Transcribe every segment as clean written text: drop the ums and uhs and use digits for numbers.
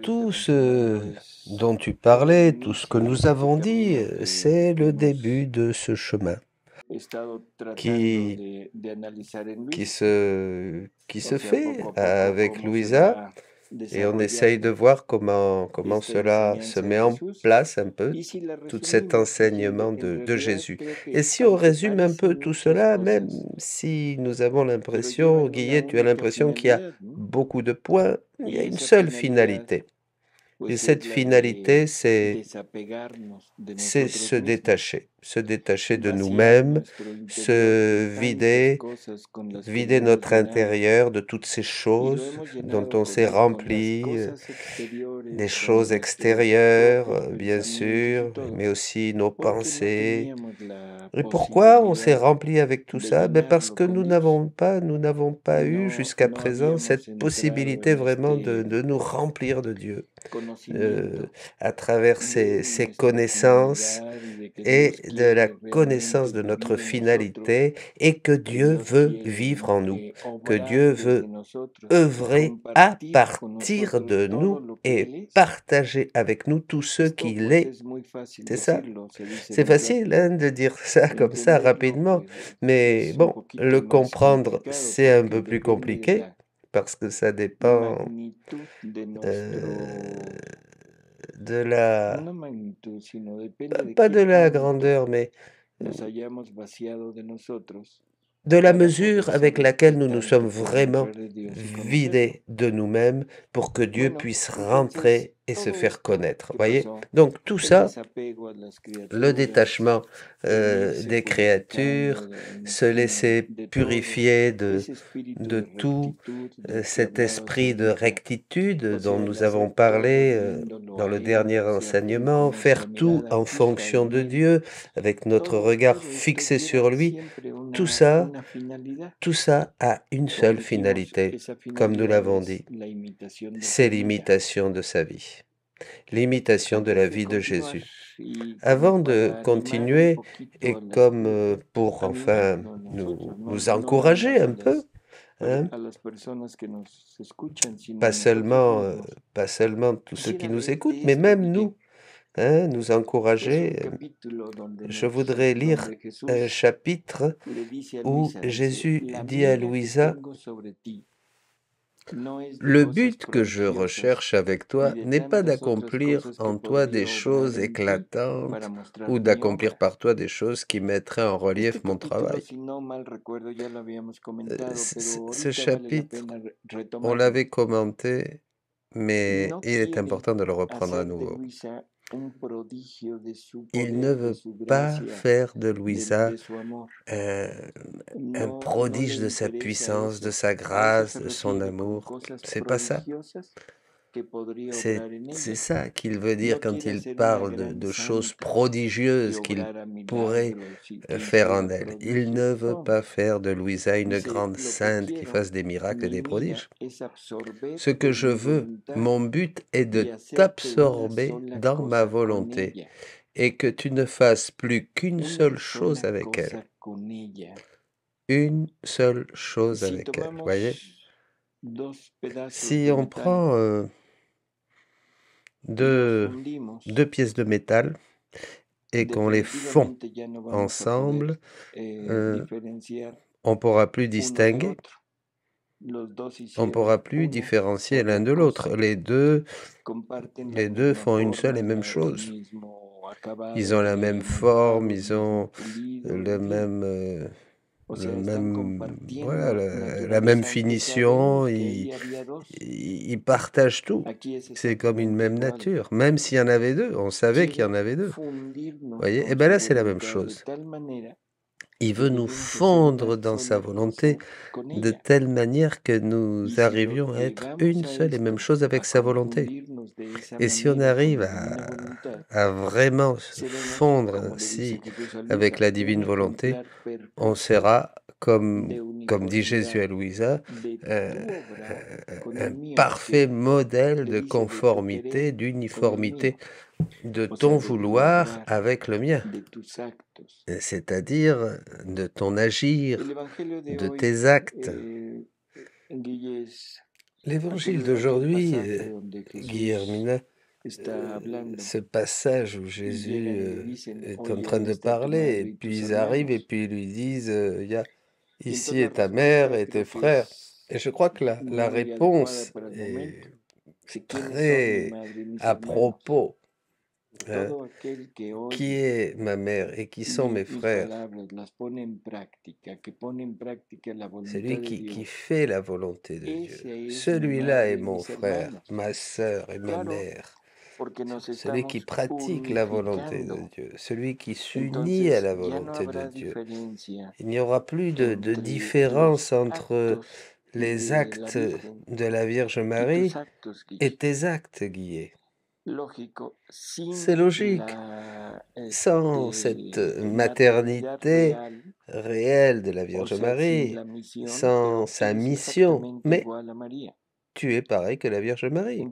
Tout ce dont tu parlais, tout ce que nous avons dit, c'est le début de ce chemin qui, qui se fait avec Louisa et on essaye de voir comment cela se met en place un peu, tout cet enseignement de Jésus. Et si on résume un peu tout cela, même si nous avons l'impression, Guillet, tu as l'impression qu'il y a beaucoup de points, il y a une seule finalité. Et cette finalité, c'est se détacher de nous-mêmes, se vider notre intérieur de toutes ces choses dont on s'est rempli, les choses extérieures, bien sûr, mais aussi nos pensées. Et pourquoi on s'est rempli avec tout ça? Ben parce que nous n'avons pas eu jusqu'à présent cette possibilité vraiment de nous remplir de Dieu à travers ces connaissances et de la connaissance de notre finalité et que Dieu veut vivre en nous, que Dieu veut œuvrer à partir de nous et partager avec nous tout ce qu'il est. C'est ça. C'est facile hein, de dire ça comme ça rapidement, mais bon, le comprendre, c'est un peu plus compliqué parce que ça dépend euh, de la, pas de la grandeur, mais de la mesure avec laquelle nous nous sommes vraiment vidés de nous-mêmes pour que Dieu puisse rentrer et se faire connaître. Voyez? Donc tout ça, le détachement des créatures, se laisser purifier de tout cet esprit de rectitude dont nous avons parlé dans le dernier enseignement, faire tout en fonction de Dieu, avec notre regard fixé sur lui, tout ça, tout ça a une seule finalité, comme nous l'avons dit, c'est l'imitation de sa vie, l'imitation de la vie de Jésus. Avant de continuer, et comme pour enfin nous encourager un peu, hein, pas seulement tous ceux qui nous écoutent, mais même nous, hein, nous encourager, je voudrais lire un chapitre où Jésus dit à Louisa, le but que je recherche avec toi n'est pas d'accomplir en toi des choses éclatantes ou d'accomplir par toi des choses qui mettraient en relief mon travail. Ce chapitre, on l'avait commenté, mais il est important de le reprendre à nouveau. Il ne veut pas faire de Louisa un prodige de sa puissance, de sa grâce, de son amour. C'est pas ça. C'est ça qu'il veut dire quand il parle de choses prodigieuses qu'il pourrait faire en elle. Il ne veut pas faire de Louisa une grande sainte qui fasse des miracles et des prodiges. Ce que je veux, mon but est de t'absorber dans ma volonté et que tu ne fasses plus qu'une seule chose avec elle. Une seule chose avec elle, voyez? Si on prend deux pièces de métal et qu'on les fond ensemble, on ne pourra plus distinguer, on ne pourra plus différencier l'un de l'autre. Les deux font une seule et même chose. Ils ont la même forme, ils ont le même, voilà, la même finition, ils partagent tout. C'est comme une même nature. Même s'il y en avait deux, on savait qu'il y en avait deux. Vous voyez? Et bien là, c'est la même chose. Il veut nous fondre dans sa volonté de telle manière que nous arrivions à être une seule et même chose avec sa volonté. Et si on arrive à vraiment se fondre ainsi avec la divine volonté, on sera, comme dit Jésus à Louisa, un parfait modèle de conformité, d'uniformité de ton vouloir avec le mien, c'est-à-dire de ton agir, de tes actes. L'évangile d'aujourd'hui, Guillermina, ce passage où Jésus est en train de parler, et puis ils arrivent et puis ils lui disent, ici est ta mère et tes frères. Et je crois que la réponse est très à propos. Hein. Qui est ma mère et qui sont mes frères? Celui qui fait la volonté de Dieu. Celui-là est mon frère, ma sœur et ma mère. Celui qui pratique la volonté de Dieu, celui qui s'unit à la volonté de Dieu. Il n'y aura plus de différence entre les actes de la Vierge Marie et tes actes, Guillet. C'est logique. Sans cette maternité réelle de la Vierge Marie, sans sa mission, mais tu es pareil que la Vierge Marie.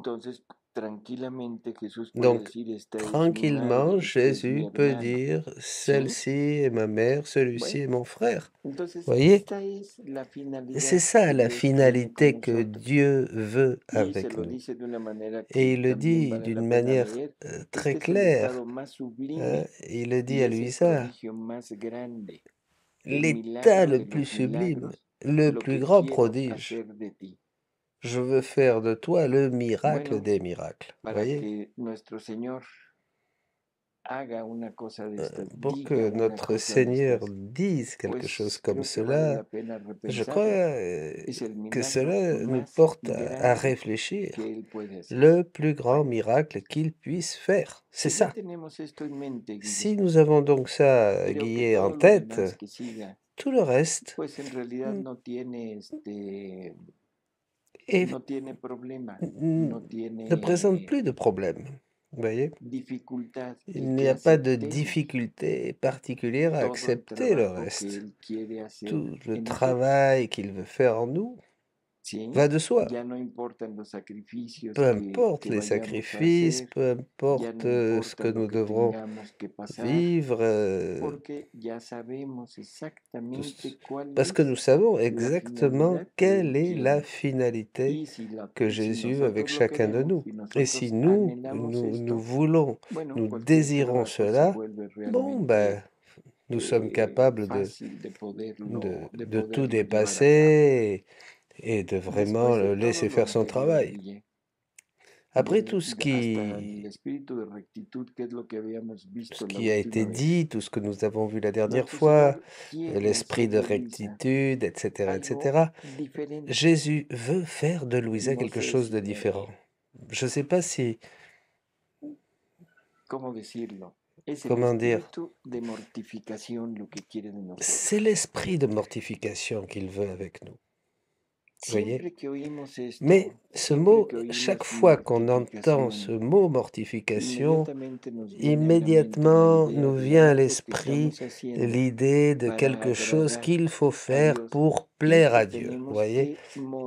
Donc, tranquillement, Jésus peut dire, celle-ci est ma mère, celui-ci est mon frère. Voyez? C'est ça la finalité que Dieu veut avec nous. Et il le dit d'une manière très claire. Hein? Il le dit à Luisa. L'état le plus sublime, le plus grand prodige. Je veux faire de toi le miracle des miracles. Voyez? Pour que notre Seigneur dise quelque chose comme cela, je crois que cela nous porte à réfléchir. Le plus grand miracle qu'il puisse faire, c'est ça. Si nous avons donc ça, Guillet, en tête, tout le reste ne présente plus de problème. Vous voyez? Il n'y a pas de difficulté particulière à accepter le reste. Tout le travail qu'il veut faire en nous va de soi. Peu importe les sacrifices, peu importe ce que nous devrons vivre, parce que nous savons exactement quelle est la finalité que Jésus veut avec chacun de nous. Et si nous voulons, nous désirons cela, bon, ben, nous sommes capables de tout dépasser et de vraiment le laisser faire son travail. Après tout ce qui a été dit, tout ce que nous avons vu la dernière fois, l'esprit de rectitude, etc., Jésus veut faire de Luisa quelque chose de différent. Je ne sais pas si... Comment dire? C'est l'esprit de mortification qu'il veut avec nous. Vous voyez? Mais ce mot, chaque fois qu'on entend ce mot mortification, immédiatement nous vient à l'esprit l'idée de quelque chose qu'il faut faire pour plaire à Dieu, vous voyez?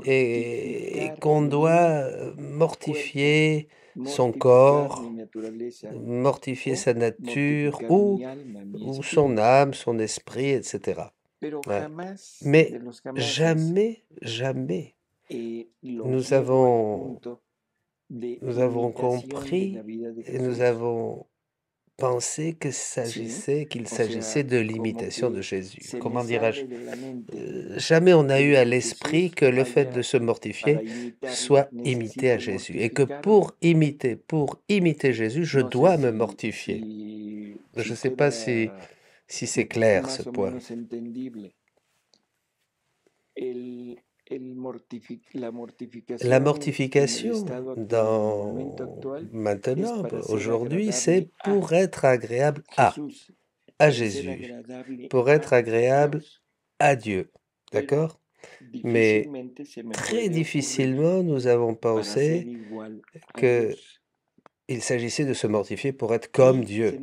Et qu'on doit mortifier son corps, mortifier sa nature ou son âme, son esprit, etc. Ouais. Mais jamais, jamais, nous avons compris et nous avons pensé qu'il s'agissait de l'imitation de Jésus. Comment dirais-je? Jamais on n'a eu à l'esprit que le fait de se mortifier soit imité à Jésus. Et que pour imiter Jésus, je dois me mortifier. Je ne sais pas si c'est clair ce point. La mortification maintenant, aujourd'hui, c'est pour être agréable à Jésus, pour être agréable à Dieu, d'accord? Mais très difficilement, nous avons pensé qu'il s'agissait de se mortifier pour être comme Dieu,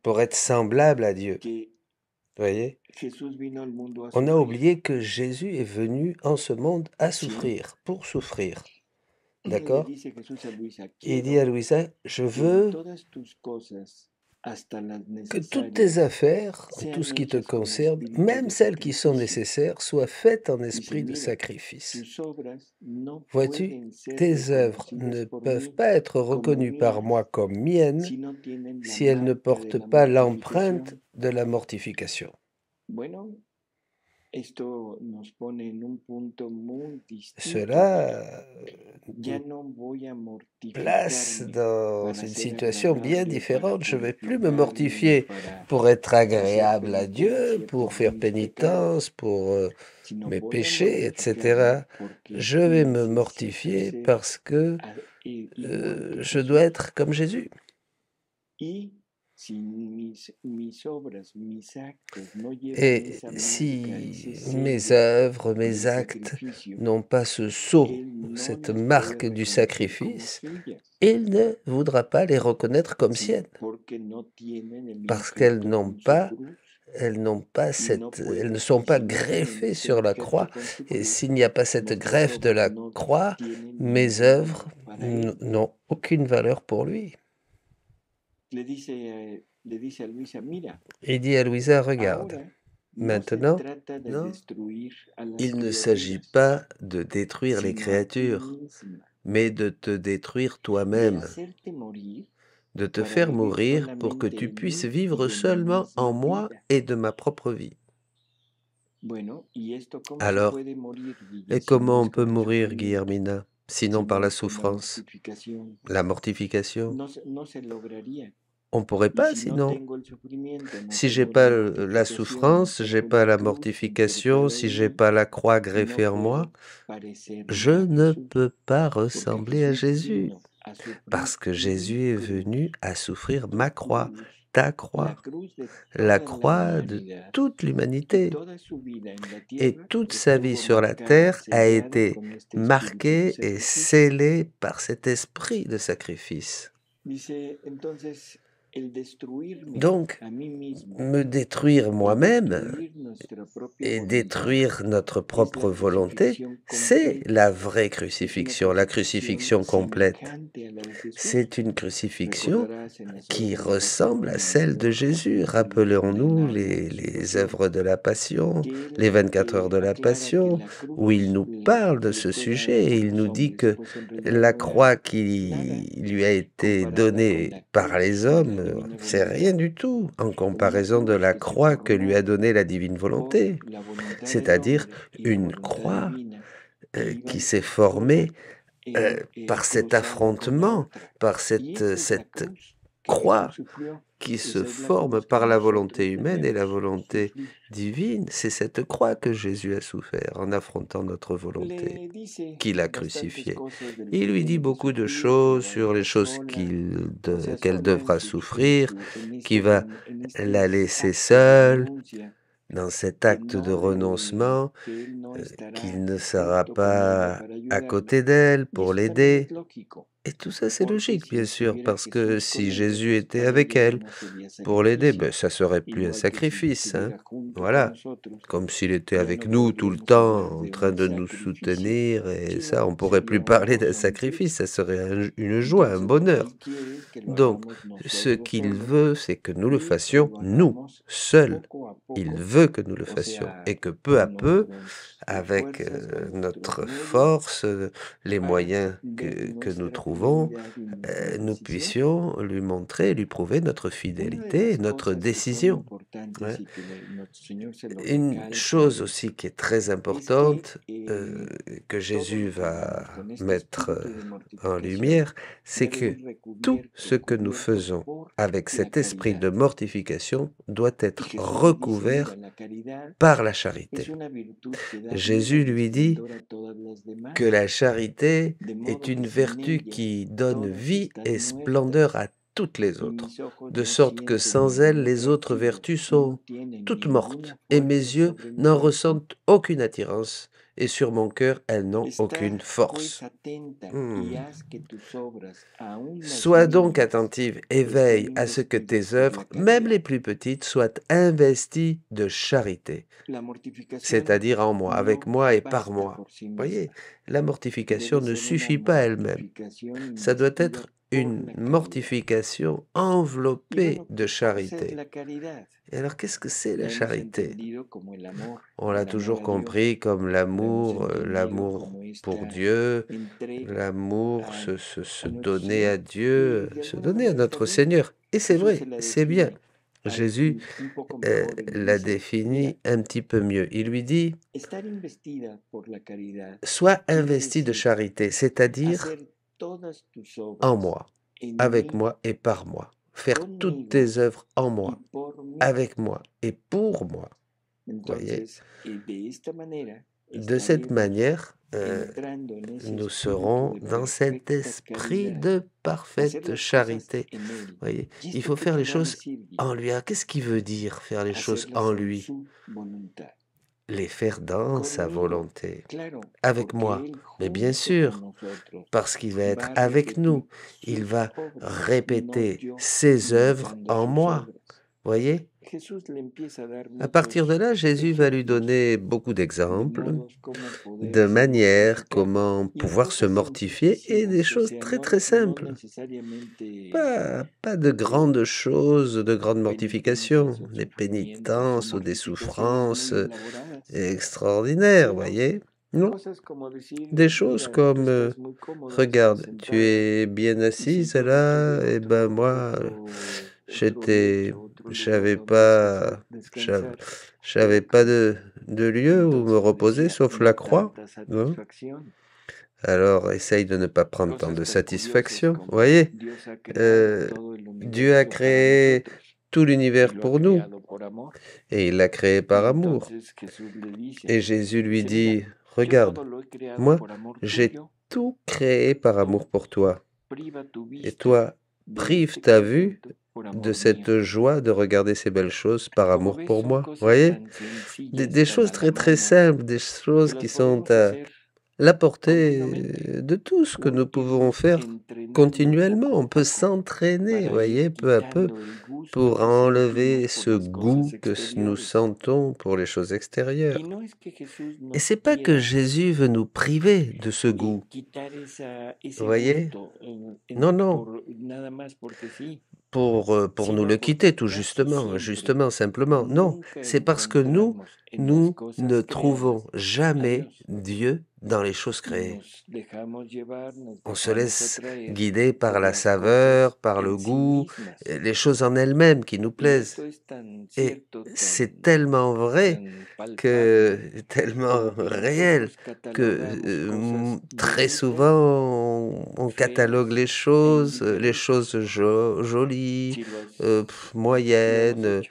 pour être semblable à Dieu. Vous voyez? On a oublié que Jésus est venu en ce monde à souffrir, pour souffrir. D'accord? Il dit à Luisa, je veux que toutes tes affaires, tout ce qui te concerne, même celles qui sont nécessaires, soient faites en esprit de sacrifice. Vois-tu, tes œuvres ne peuvent pas être reconnues par moi comme miennes si elles ne portent pas l'empreinte de la mortification. Cela nous place dans une situation bien différente. Je ne vais plus me mortifier pour être agréable à Dieu, pour faire pénitence, pour mes péchés, etc. Je vais me mortifier parce que je dois être comme Jésus. Et si mes œuvres, mes actes n'ont pas ce sceau, cette marque du sacrifice, il ne voudra pas les reconnaître comme siennes, parce elles ne sont pas greffées sur la croix. Et s'il n'y a pas cette greffe de la croix, mes œuvres n'ont aucune valeur pour lui. Il dit à Louisa, regarde, maintenant, non, il ne s'agit pas de détruire les créatures, mais de te détruire toi-même, de te faire mourir pour que tu puisses vivre seulement en moi et de ma propre vie. Alors, et comment on peut mourir, Guillermina, sinon par la souffrance, la mortification? On ne pourrait pas, sinon. Si j'ai pas la souffrance, j'ai pas la mortification, si j'ai pas la croix greffée en moi, je ne peux pas ressembler à Jésus. Parce que Jésus est venu à souffrir ma croix, ta croix, la croix de toute l'humanité. Et toute sa vie sur la terre a été marquée et scellée par cet esprit de sacrifice. Donc, me détruire moi-même et détruire notre propre volonté, c'est la vraie crucifixion, la crucifixion complète. C'est une crucifixion qui ressemble à celle de Jésus. Rappelons-nous les œuvres de la Passion, les 24 heures de la Passion, où il nous parle de ce sujet et il nous dit que la croix qui lui a été donnée par les hommes, c'est rien du tout en comparaison de la croix que lui a donnée la divine volonté, c'est-à-dire une croix qui s'est formée par cet affrontement, par cette croix qui se forme par la volonté humaine et la volonté divine. C'est cette croix que Jésus a souffert en affrontant notre volonté, qu'il a crucifiée. Il lui dit beaucoup de choses sur les choses qu'elle devra souffrir, qu'il va la laisser seule dans cet acte de renoncement, qu'il ne sera pas à côté d'elle pour l'aider. Et tout ça, c'est logique, bien sûr, parce que si Jésus était avec elle pour l'aider, ben, ça serait plus un sacrifice, hein. Voilà, comme s'il était avec nous tout le temps, en train de nous soutenir, et ça, on pourrait plus parler d'un sacrifice, ça serait une joie, un bonheur. Donc, ce qu'il veut, c'est que nous le fassions, nous, seuls. Il veut que nous le fassions, et que peu à peu, avec notre force, les moyens que nous trouvons, nous puissions lui montrer, lui prouver notre fidélité et notre décision. Ouais. Une chose aussi qui est très importante, que Jésus va mettre en lumière, c'est que tout ce que nous faisons avec cet esprit de mortification doit être recouvert par la charité. Jésus lui dit que la charité est une vertu qui donne vie et splendeur à toutes les autres, de sorte que sans elle, les autres vertus sont toutes mortes, et mes yeux n'en ressentent aucune attirance, et sur mon cœur, elles n'ont aucune force. Sois donc attentive et veille à ce que tes œuvres, même les plus petites, soient investies de charité, c'est-à-dire en moi, avec moi et par moi. Voyez, la mortification ne suffit pas elle-même. Ça doit être une mortification enveloppée de charité. Et alors, qu'est-ce que c'est la charité? On l'a toujours compris comme l'amour, l'amour pour Dieu, l'amour, se donner à Dieu, se donner à notre Seigneur. Et c'est vrai, c'est bien. Jésus l'a défini un petit peu mieux. Il lui dit, sois investi de charité, c'est-à-dire en moi, avec moi et par moi. Faire toutes tes œuvres en moi, avec moi et pour moi. Voyez? De cette manière, nous serons dans cet esprit de parfaite charité. Voyez? Il faut faire les choses en lui. Alors, qu'est-ce qui veut dire faire les choses en lui? Les faire dans sa volonté. Avec moi, mais bien sûr, parce qu'il va être avec nous. Il va répéter ses œuvres en moi. Voyez? À partir de là, Jésus va lui donner beaucoup d'exemples, de manières comment pouvoir se mortifier et des choses très très simples. Pas de grandes choses, de grandes mortifications, des pénitences ou des souffrances extraordinaires, voyez? Non, des choses comme, regarde, tu es bien assise là, et ben moi, j'avais pas de lieu où me reposer sauf la croix, hein. Alors essaye de ne pas prendre tant de satisfaction, voyez? Dieu a créé tout l'univers pour nous et il l'a créé par amour. Et Jésus lui dit, regarde, moi, j'ai tout créé par amour pour toi. Et toi, prive ta vue de cette joie de regarder ces belles choses par amour pour moi. Voyez? Des choses très très simples, des choses qui sont à la portée de tout ce que nous pouvons faire continuellement. On peut s'entraîner, voyez, peu à peu, pour enlever ce goût que nous sentons pour les choses extérieures. Et c'est pas que Jésus veut nous priver de ce goût. Vous voyez? Non, non. Pour nous le quitter, tout justement, simplement. Non, c'est parce que nous ne trouvons jamais Dieu dans les choses créées. On se laisse guider par la saveur, par le goût, les choses en elles-mêmes qui nous plaisent. Et c'est tellement vrai tellement réel que très souvent on catalogue les choses jolies, moyennes,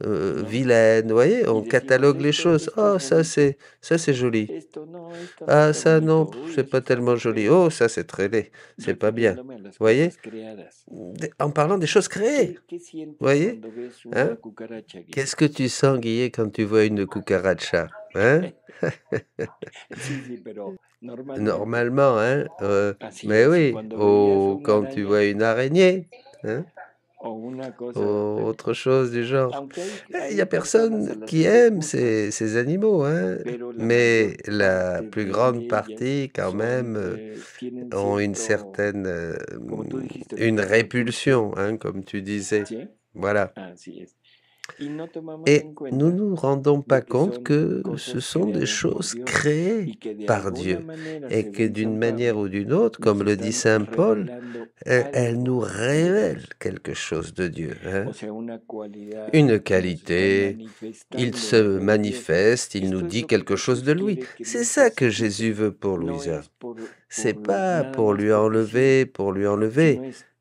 vilaines, vous voyez? On catalogue les choses. Oh, ça c'est joli. Ah ça non, c'est pas tellement joli. Oh, ça c'est très laid, c'est pas bien. Vous voyez? En parlant des choses créées, vous voyez? Hein? Qu'est-ce que tu sens, Guillet, quand tu vois une cucaracha? Hein? Normalement, hein? Mais oui, ou quand tu vois une araignée, hein? Ou autre chose du genre. Il y a personne qui aime ces animaux, hein? Mais la plus grande partie, quand même, ont une certaine, une répulsion, hein, comme tu disais. Voilà. Et nous ne nous rendons pas compte que ce sont des choses créées par Dieu et que d'une manière ou d'une autre, comme le dit saint Paul, elles nous révèlent quelque chose de Dieu, hein? Une qualité, il se manifeste, il nous dit quelque chose de lui. C'est ça que Jésus veut pour Louisa. C'est pas pour lui enlever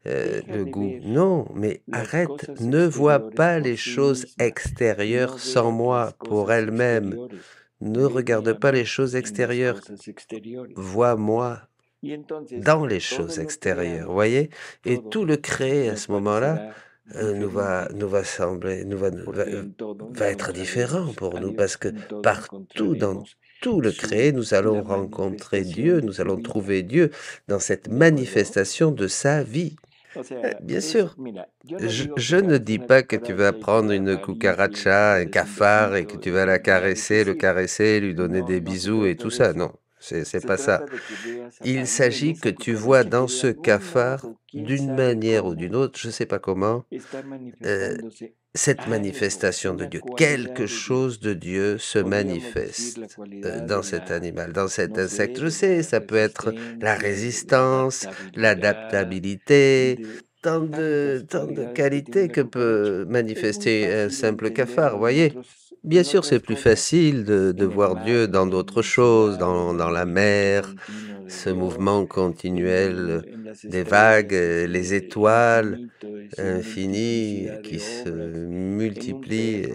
le goût. Non, mais arrête, ne vois pas les choses extérieures sans moi pour elles-mêmes. Ne regarde pas les choses extérieures. Vois-moi dans les choses extérieures, vous voyez? Et tout le créé à ce moment-là va être différent pour nous parce que partout dans tout le créé, nous allons rencontrer Dieu, nous allons trouver Dieu dans cette manifestation de sa vie. Bien sûr, je ne dis pas que tu vas prendre une cucaracha, un cafard, et que tu vas la caresser, le caresser, lui donner des bisous et tout ça, non. c'est pas ça. Il s'agit que tu vois dans ce cafard, d'une manière ou d'une autre, je ne sais pas comment, euh, cette manifestation de Dieu. Quelque chose de Dieu se manifeste dans cet animal, dans cet insecte. Je sais, ça peut être la résistance, l'adaptabilité, tant de qualités que peut manifester un simple cafard, voyez. Bien sûr, c'est plus facile de voir Dieu dans d'autres choses, dans la mer, ce mouvement continuel des vagues, les étoiles infinies qui se multiplient,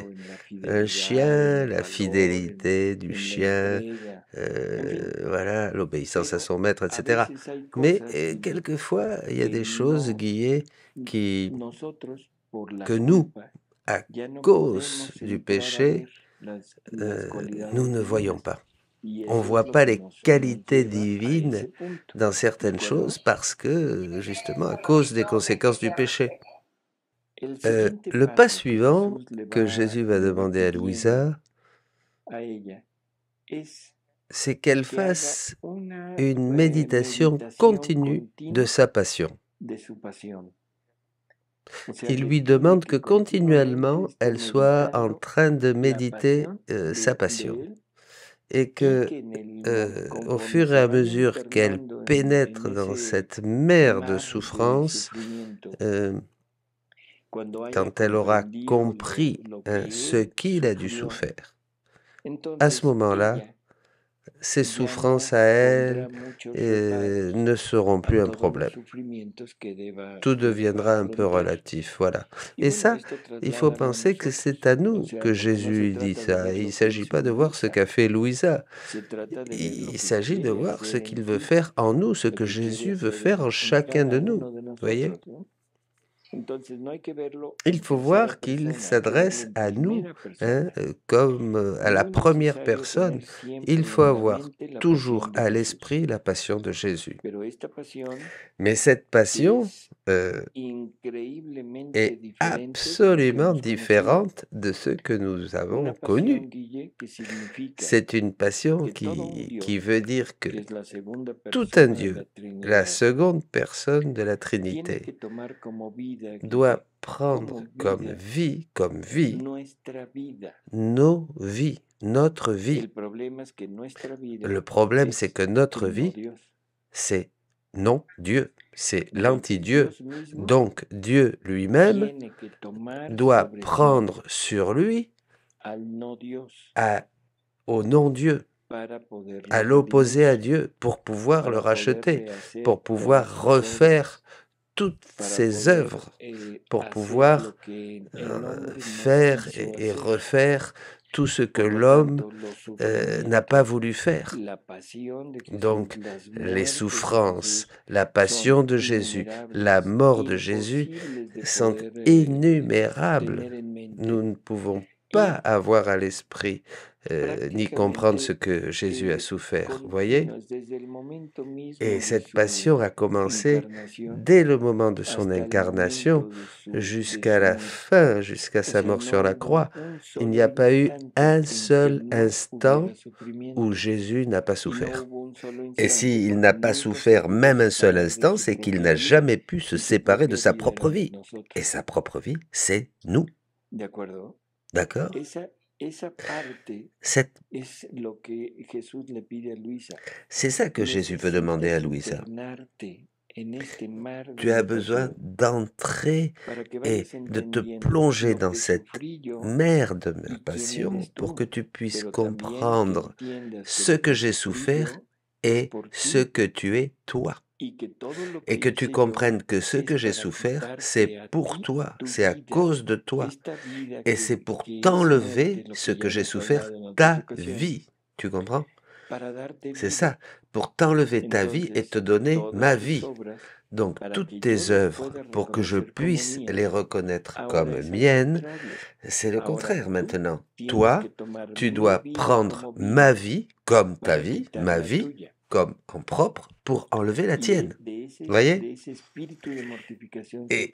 un chien, la fidélité du chien, voilà, l'obéissance à son maître, etc. Mais quelquefois, il y a des choses, Guillet, que nous, à cause du péché, nous ne voyons pas. On ne voit pas les qualités divines dans certaines choses parce que, justement, à cause des conséquences du péché. Le pas suivant que Jésus va demander à Louisa, c'est qu'elle fasse une méditation continue de sa passion. Il lui demande que continuellement, elle soit en train de méditer sa passion. Et que, au fur et à mesure qu'elle pénètre dans cette mer de souffrance, quand elle aura compris ce qu'il a dû souffrir, à ce moment-là, ces souffrances à elle ne seront plus un problème. Tout deviendra un peu relatif, voilà. Et ça, il faut penser que c'est à nous que Jésus dit ça. Il ne s'agit pas de voir ce qu'a fait Louisa. Il s'agit de voir ce qu'il veut faire en nous, ce que Jésus veut faire en chacun de nous. Vous voyez? Il faut voir qu'il s'adresse à nous comme à la première personne. Il faut avoir toujours à l'esprit la passion de Jésus. Mais cette passion est absolument différente de ce que nous avons connu. C'est une passion qui veut dire que tout un Dieu, la seconde personne de la Trinité, doit prendre comme vie, nos vies, notre vie. Le problème, c'est que notre vie, c'est non Dieu, c'est l'anti-Dieu. Donc Dieu lui-même doit prendre sur lui au non-Dieu, à l'opposé à Dieu, pour pouvoir le racheter, pour pouvoir refaire toutes ses œuvres, pour pouvoir faire et refaire tout ce que l'homme n'a pas voulu faire. Donc, les souffrances, la passion de Jésus, la mort de Jésus sont innumérables. Nous ne pouvons pas avoir à l'esprit ni comprendre ce que Jésus a souffert, voyez? Et cette passion a commencé dès le moment de son incarnation jusqu'à la fin, jusqu'à sa mort sur la croix. Il n'y a pas eu un seul instant où Jésus n'a pas souffert. Et s'il n'a pas souffert même un seul instant, c'est qu'il n'a jamais pu se séparer de sa propre vie. Et sa propre vie, c'est nous. D'accord? C'est ça que Jésus veut demander à Louisa. Tu as besoin d'entrer et de te plonger dans cette mer de ma passion pour que tu puisses comprendre ce que j'ai souffert et ce que tu es toi. Et que tu comprennes que ce que j'ai souffert, c'est pour toi, c'est à cause de toi. Et c'est pour t'enlever ce que j'ai souffert, ta vie. Tu comprends? C'est ça, pour t'enlever ta vie et te donner ma vie. Donc toutes tes œuvres, pour que je puisse les reconnaître comme miennes, c'est le contraire maintenant. Toi, tu dois prendre ma vie comme ta vie, ma vie comme en propre pour enlever la tienne. Vous voyez? Et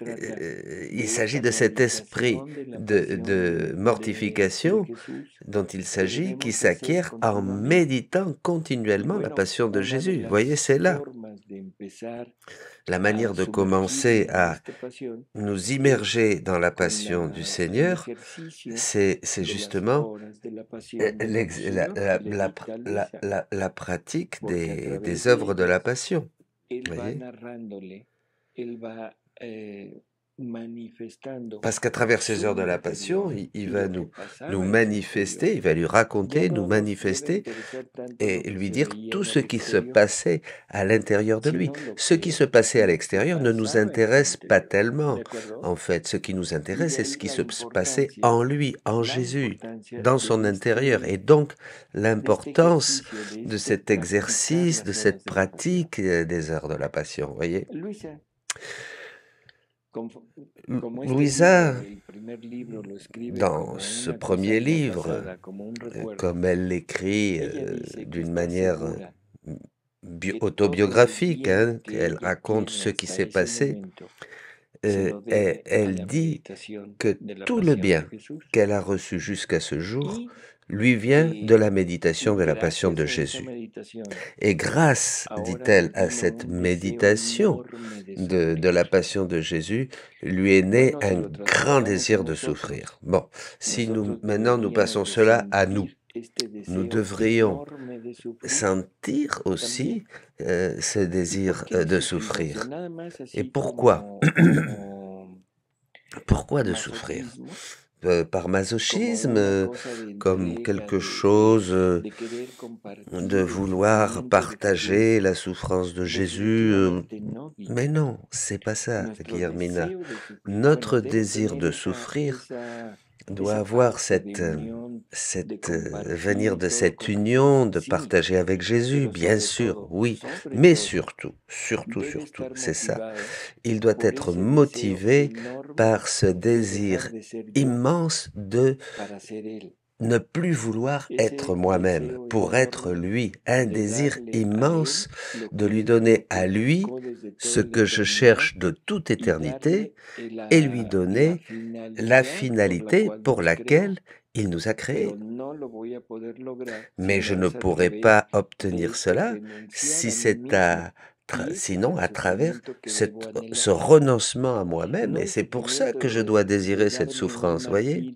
il s'agit de cet esprit de mortification dont il s'agit, qui s'acquiert en méditant continuellement la passion de Jésus. Vous voyez, c'est là. La manière de commencer à nous immerger dans la passion du Seigneur, c'est justement la pratique des œuvres de la passion. Voyez? Parce qu'à travers ces heures de la passion, il va nous manifester, il va lui raconter, nous manifester et lui dire tout ce qui se passait à l'intérieur de lui. Ce qui se passait à l'extérieur ne nous intéresse pas tellement. En fait, ce qui nous intéresse, c'est ce qui se passait en lui, en Jésus, dans son intérieur. Et donc, l'importance de cet exercice, de cette pratique des heures de la passion, vous voyez? Louisa, dans ce premier livre, comme elle l'écrit d'une manière autobiographique, hein, elle raconte ce qui s'est passé, elle dit que tout le bien qu'elle a reçu jusqu'à ce jour lui vient de la méditation de la passion de Jésus. Et grâce, dit-elle, à cette méditation de la passion de Jésus, lui est né un grand désir de souffrir. Bon, si maintenant nous passons cela à nous, nous devrions sentir aussi ce désir de souffrir. Et pourquoi? Pourquoi de souffrir? Par masochisme, comme quelque chose de vouloir partager la souffrance de Jésus. Mais non, c'est pas ça, Guillermina. Notre désir de souffrir doit avoir venir de cette union, de partager avec Jésus, bien sûr, oui, mais surtout, c'est ça. Il doit être motivé par ce désir immense de ne plus vouloir être moi-même, pour être lui, un désir immense de lui donner à lui ce que je cherche de toute éternité et lui donner la finalité pour laquelle il nous a créés. Mais je ne pourrai pas obtenir cela si c'est sinon à travers ce renoncement à moi-même, et c'est pour ça que je dois désirer cette souffrance, voyez?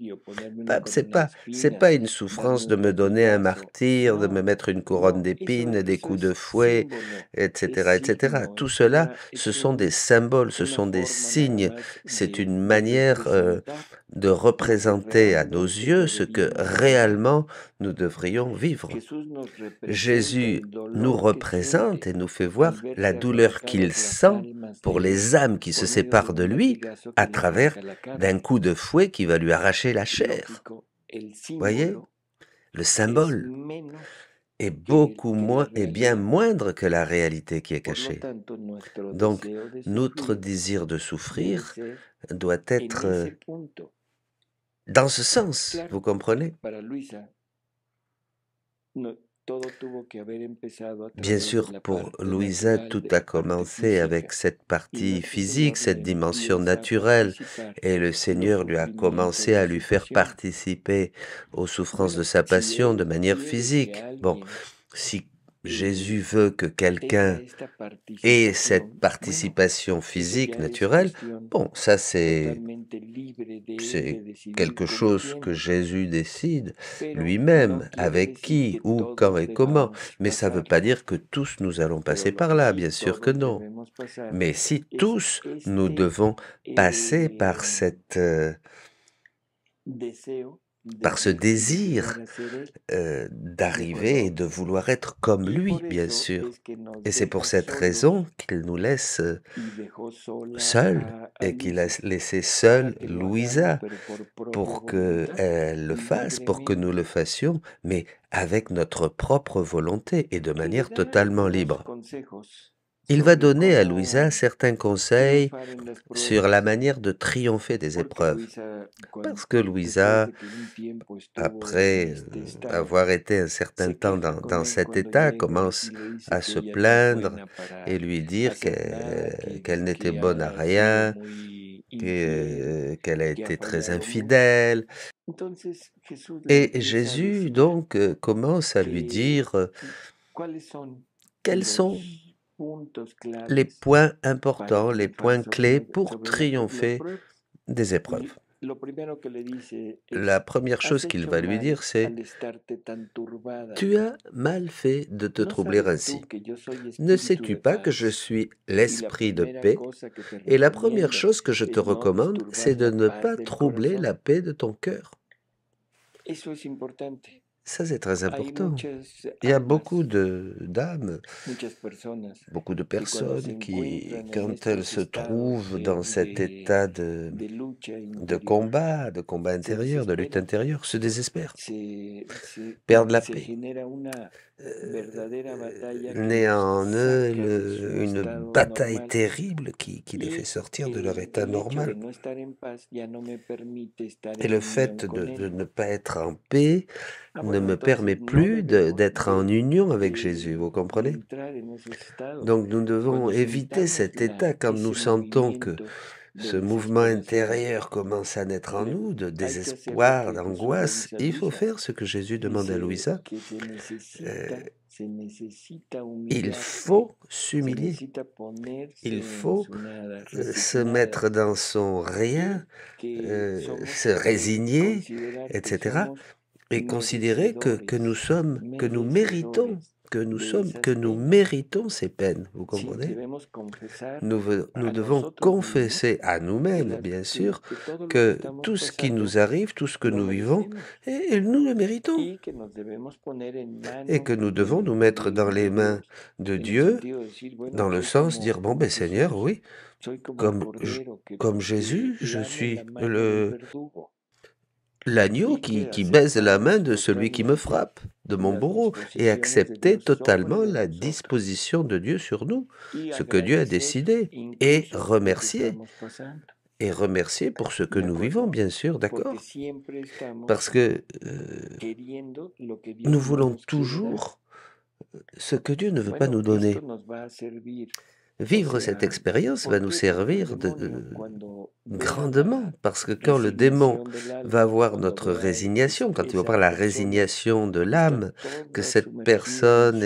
C'est pas une souffrance de me donner un martyre, de me mettre une couronne d'épines, des coups de fouet, etc., etc. Tout cela, ce sont des symboles, ce sont des signes, c'est une manière de représenter à nos yeux ce que réellement nous devrions vivre. Jésus nous représente et nous fait voir la douleur qu'il sent pour les âmes qui se séparent de lui à travers d'un coup de fouet qui va lui arracher la chair. Voyez? Le symbole est bien moindre que la réalité qui est cachée. Donc, notre désir de souffrir doit être dans ce sens, vous comprenez? Bien sûr, pour Louisa, tout a commencé avec cette partie physique, cette dimension naturelle, et le Seigneur lui a commencé à lui faire participer aux souffrances de sa passion de manière physique. Bon, si Jésus veut que quelqu'un ait cette participation physique naturelle, bon, ça c'est quelque chose que Jésus décide lui-même, avec qui, où, quand et comment. Mais ça ne veut pas dire que tous nous allons passer par là, bien sûr que non. Mais si tous nous devons passer par par ce désir d'arriver et de vouloir être comme lui, bien sûr. Et c'est pour cette raison qu'il nous laisse seuls et qu'il a laissé seule Louisa pour qu'elle le fasse, pour que nous le fassions, mais avec notre propre volonté et de manière totalement libre. Il va donner à Louisa certains conseils sur la manière de triompher des épreuves. Parce que Louisa, après avoir été un certain temps dans cet état, commence à se plaindre et lui dire qu'elle n'était bonne à rien, qu'elle a été très infidèle. Et Jésus, donc, commence à lui dire quels sont les points importants, les points clés pour triompher des épreuves. La première chose qu'il va lui dire, c'est tu as mal fait de te troubler ainsi. Ne sais-tu pas que je suis l'esprit de paix? Et la première chose que je te recommande, c'est de ne pas troubler la paix de ton cœur. Ça, c'est très important. Il y a beaucoup d'âmes, beaucoup de personnes qui, quand elles se trouvent dans cet état de combat intérieur, de lutte intérieure, se désespèrent, perdent la paix. Naît en eux une bataille terrible qui les fait sortir de leur état normal. Et le fait de ne pas être en paix ne me permet plus d'être en union avec Jésus, vous comprenez? Donc nous devons éviter cet état quand nous sentons que ce mouvement intérieur commence à naître en nous, de désespoir, d'angoisse. Il faut faire ce que Jésus demande à Louisa. Il faut s'humilier. Il faut se mettre dans son rien, se résigner, etc. Et considérer que nous méritons ces peines, vous comprenez? Nous devons confesser à nous-mêmes, bien sûr, que tout ce qui nous arrive, tout ce que nous vivons, et nous le méritons. Et que nous devons nous mettre dans les mains de Dieu, dans le sens dire, bon, ben Seigneur, oui, comme Jésus, je suis l'agneau qui baise la main de celui qui me frappe, de mon bourreau, et accepter totalement la disposition de Dieu sur nous, ce que Dieu a décidé, et remercier pour ce que nous vivons, bien sûr, d'accord? Parce que nous voulons toujours ce que Dieu ne veut pas nous donner. Vivre cette expérience va nous servir grandement, parce que quand le démon va voir notre résignation, quand il va voir la résignation de l'âme, que cette personne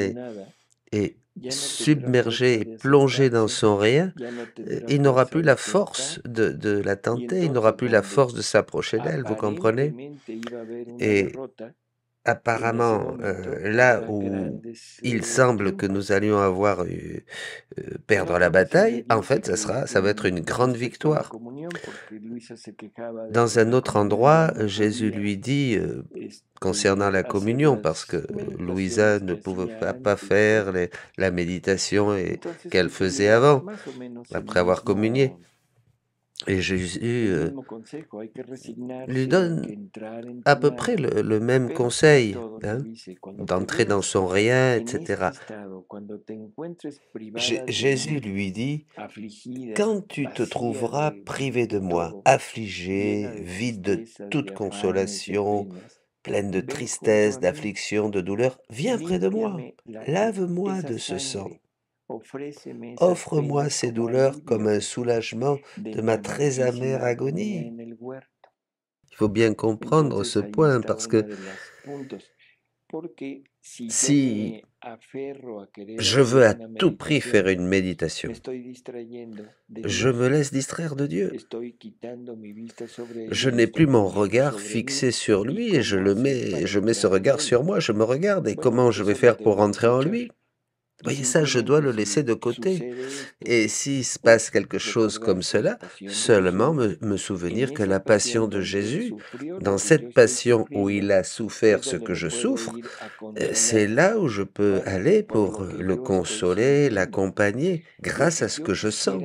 est submergée et plongée dans son rien, il n'aura plus la force de la tenter, il n'aura plus la force de s'approcher d'elle, vous comprenez? Et apparemment, là où il semble que nous allions avoir perdre la bataille, en fait, ça va être une grande victoire. Dans un autre endroit, Jésus lui dit, concernant la communion, parce que Louisa ne pouvait pas faire la méditation qu'elle faisait avant, après avoir communié. Et Jésus lui donne à peu près le même conseil, hein, d'entrer dans son rien, etc. Jésus lui dit, quand tu te trouveras privé de moi, affligé, vide de toute consolation, pleine de tristesse, d'affliction, de douleur, viens près de moi, lave-moi de ce sang. Offre-moi ces douleurs comme un soulagement de ma très amère agonie. Il faut bien comprendre ce point parce que si je veux à tout prix faire une méditation, je me laisse distraire de Dieu. Je n'ai plus mon regard fixé sur lui et je mets ce regard sur moi, je me regarde et comment je vais faire pour rentrer en lui? Voyez ça, je dois le laisser de côté. Et s'il se passe quelque chose comme cela, seulement me souvenir que la passion de Jésus, dans cette passion où il a souffert ce que je souffre, c'est là où je peux aller pour le consoler, l'accompagner, grâce à ce que je sens.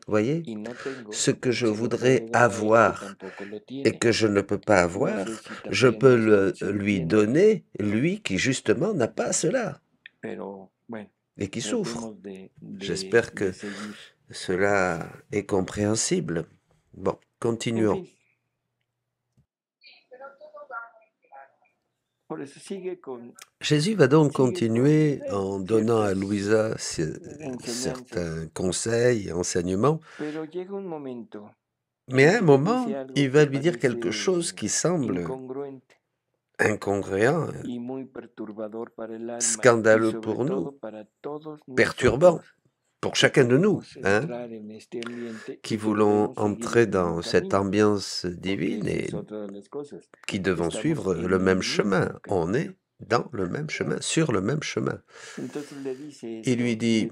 Voyez, ce que je voudrais avoir et que je ne peux pas avoir, je peux lui donner, lui qui justement n'a pas cela. et qui souffre. J'espère que cela est compréhensible. Bon, continuons. Jésus va donc continuer en donnant à Louisa certains conseils et enseignements, mais à un moment, il va lui dire quelque chose qui semble incongruent, scandaleux pour nous, perturbant pour chacun de nous, qui voulons entrer dans cette ambiance divine et qui devons suivre le même chemin. On est dans le même chemin, sur le même chemin. Il lui dit,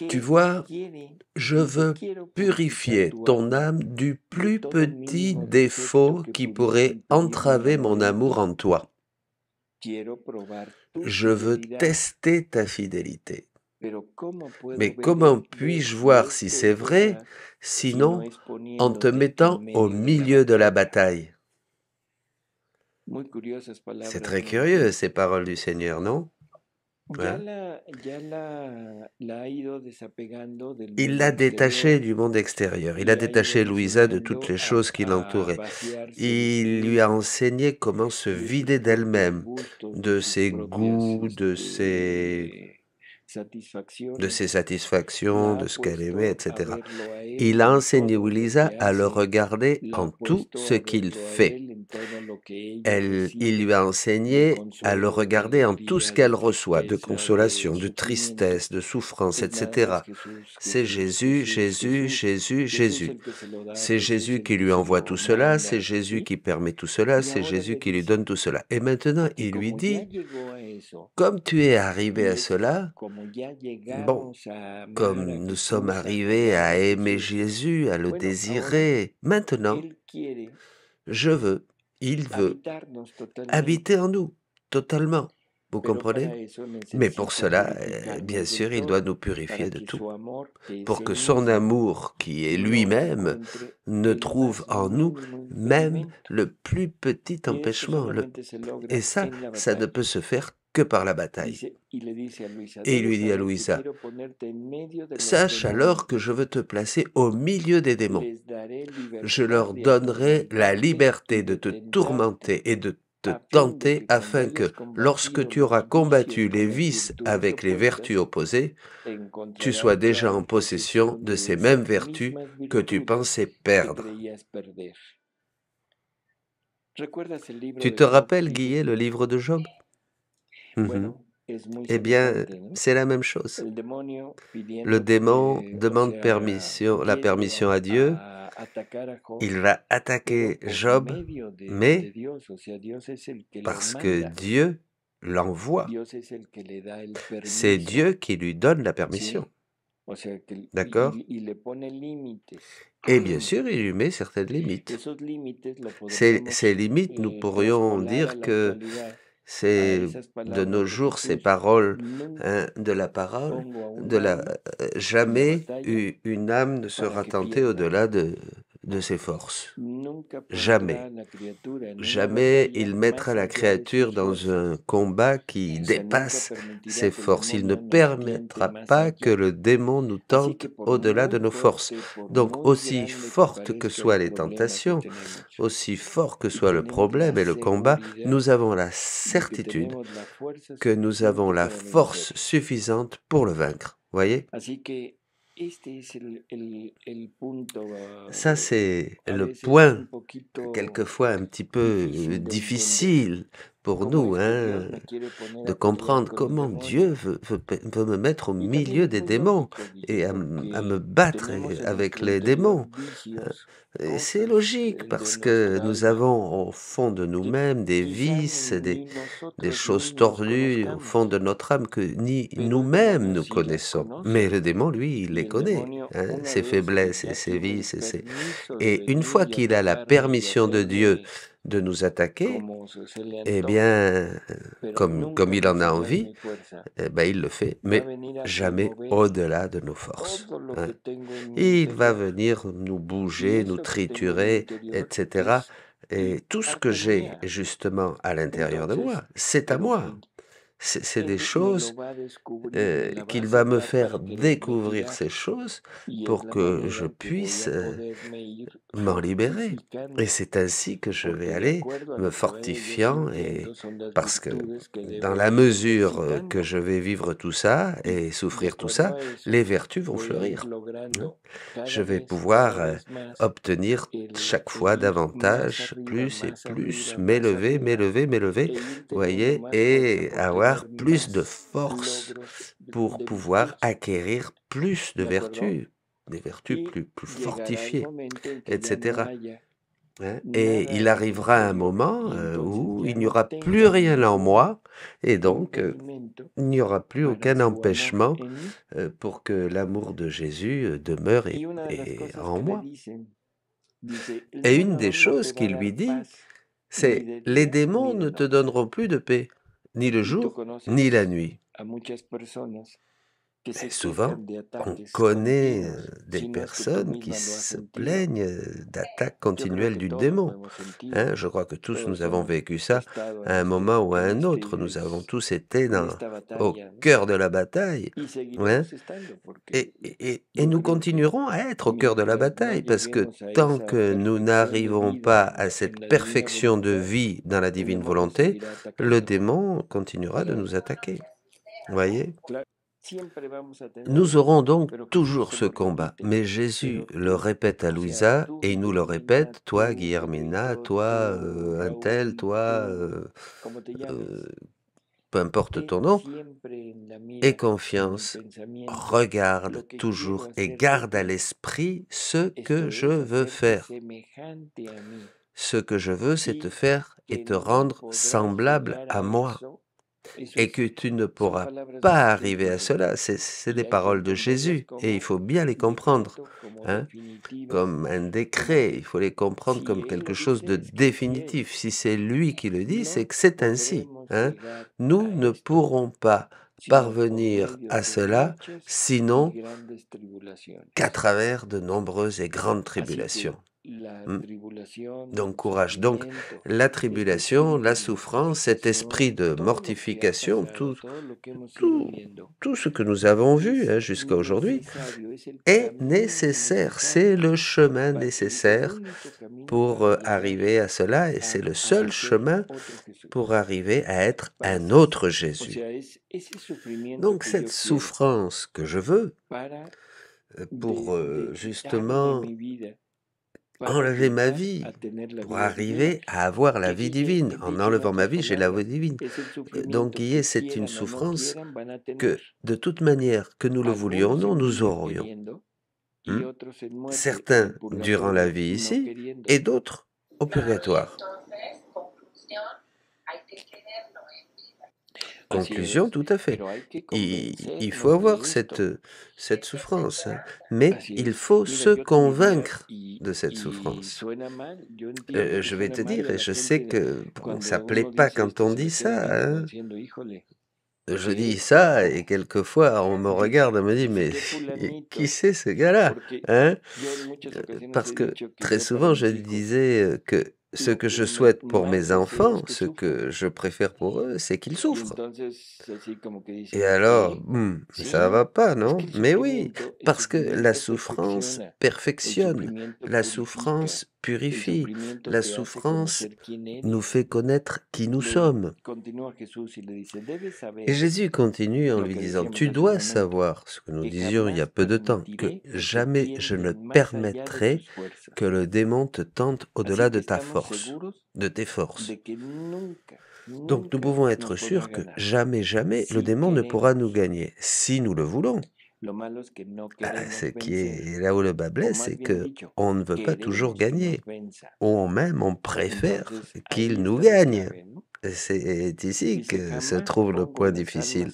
tu vois, je veux purifier ton âme du plus petit défaut qui pourrait entraver mon amour en toi. Je veux tester ta fidélité. Mais comment puis-je voir si c'est vrai, sinon en te mettant au milieu de la bataille? C'est très curieux, ces paroles du Seigneur, non? Hein? Il l'a détaché du monde extérieur. Il a détaché Louisa de toutes les choses qui l'entouraient. Il lui a enseigné comment se vider d'elle-même, de ses goûts, de ses satisfactions, de ce qu'elle aimait, etc. Il a enseigné Louisa à le regarder en tout ce qu'il fait. Il lui a enseigné à le regarder en tout ce qu'elle reçoit, de consolation, de tristesse, de souffrance, etc. C'est Jésus, Jésus, Jésus, Jésus. C'est Jésus qui lui envoie tout cela, c'est Jésus qui permet tout cela, c'est Jésus qui lui donne tout cela. Et maintenant, il lui dit, comme tu es arrivé à cela, bon, comme nous sommes arrivés à aimer Jésus, à le désirer, maintenant, il veut habiter en nous, totalement. Vous comprenez? Mais pour cela, bien sûr, il doit nous purifier de tout, pour que son amour, qui est lui-même, ne trouve en nous même le plus petit empêchement. Et ça ne peut se faire que par la bataille. Et il lui dit à Louisa, sache alors que je veux te placer au milieu des démons. Je leur donnerai la liberté de te tourmenter et de te tenter afin que, lorsque tu auras combattu les vices avec les vertus opposées, tu sois déjà en possession de ces mêmes vertus que tu pensais perdre. Tu te rappelles, Guillet, le livre de Job? Eh bien, c'est la même chose. Le démon demande la permission à Dieu. Il va attaquer Job, mais parce que Dieu l'envoie. C'est Dieu qui lui donne la permission. D'accord? Et bien sûr, il lui met certaines limites. Ces limites, nous pourrions dire que c'est de nos jours ces paroles de la parole, jamais une âme ne sera tentée au-delà de ses forces. Jamais. Jamais il mettra la créature dans un combat qui dépasse ses forces. Il ne permettra pas que le démon nous tente au-delà de nos forces. Donc, aussi fortes que soient les tentations, aussi fort que soit le problème et le combat, nous avons la certitude que nous avons la force suffisante pour le vaincre. Voyez? Ça, c'est le point, quelquefois un petit peu difficile pour nous, de comprendre comment Dieu veut me mettre au milieu des démons et à me battre avec les démons. Et c'est logique parce que nous avons au fond de nous-mêmes des vices, des choses tordues au fond de notre âme que ni nous-mêmes nous connaissons. Mais le démon, lui, il les connaît, ses faiblesses et ses vices. Et une fois qu'il a la permission de Dieu de nous attaquer, eh bien, comme il en a envie, il le fait, mais jamais au-delà de nos forces. Il va venir nous bouger, nous triturer, etc. Et tout ce que j'ai justement à l'intérieur de moi, c'est à moi. C'est des choses qu'il va me faire découvrir ces choses pour que je puisse m'en libérer. Et c'est ainsi que je vais aller me fortifiant et parce que dans la mesure que je vais vivre tout ça et souffrir tout ça, les vertus vont fleurir. Hein. Je vais pouvoir obtenir chaque fois davantage, plus et plus, m'élever, m'élever, m'élever, vous voyez, et avoir plus de force pour pouvoir acquérir plus de vertus, des vertus plus fortifiées, etc. Hein. Et il arrivera un moment où il n'y aura plus rien en moi, et donc il n'y aura plus aucun empêchement pour que l'amour de Jésus demeure et en moi. Et une des choses qu'il lui dit, c'est « Les démons ne te donneront plus de paix, ni le jour, ni la nuit ». Mais souvent, on connaît des personnes qui se plaignent d'attaques continuelles du démon. Hein, je crois que tous nous avons vécu ça à un moment ou à un autre. Nous avons tous été au cœur de la bataille. Hein, et nous continuerons à être au cœur de la bataille parce que tant que nous n'arrivons pas à cette perfection de vie dans la divine volonté, le démon continuera de nous attaquer. Vous voyez ? Nous aurons donc toujours ce combat, mais Jésus le répète à Louisa et il nous le répète, toi Guillermina, toi un tel, toi, peu importe ton nom, aie confiance, regarde toujours et garde à l'esprit ce que je veux faire. Ce que je veux, c'est te faire et te rendre semblable à moi. Et que tu ne pourras pas arriver à cela. C'est des paroles de Jésus et il faut bien les comprendre. Hein, comme un décret, il faut les comprendre comme quelque chose de définitif. Si c'est lui qui le dit, c'est que c'est ainsi. Hein. Nous ne pourrons pas parvenir à cela sinon qu'à travers de nombreuses et grandes tribulations. Donc courage. Donc la tribulation, la souffrance, cet esprit de mortification, tout ce que nous avons vu jusqu'à aujourd'hui est nécessaire. C'est le chemin nécessaire pour arriver à cela et c'est le seul chemin pour arriver à être un autre Jésus. Donc cette souffrance que je veux pour justement enlever ma vie pour arriver à avoir la vie divine. En enlevant ma vie, j'ai la vie divine. Donc, Guillet, c'est une souffrance que, de toute manière, que nous le voulions ou non, nous aurions. Certains durant la vie ici, et d'autres au purgatoire. Conclusion, tout à fait. Il faut avoir cette souffrance, hein, mais il faut se convaincre de cette souffrance. Je vais te dire, et je sais que ça plaît pas quand on dit ça. Hein. Je dis ça et quelquefois on me regarde et me dit mais qui c'est ce gars-là, hein? Parce que très souvent je disais que ce que je souhaite pour mes enfants, ce que je préfère pour eux, c'est qu'ils souffrent. Et alors, ça va pas, non? Mais oui, parce que la souffrance perfectionne, la souffrance purifie, la souffrance nous fait connaître qui nous sommes. Et Jésus continue en lui disant, tu dois savoir, ce que nous disions il y a peu de temps, que jamais je ne permettrai que le démon te tente au-delà de ta force, de tes forces. Donc nous pouvons être sûrs que jamais, jamais le démon ne pourra nous gagner, si nous le voulons. Ce qui est là où le bas blesse, c'est qu'on ne veut pas toujours gagner, ou même on préfère qu'il nous gagne. C'est ici que se trouve le point difficile.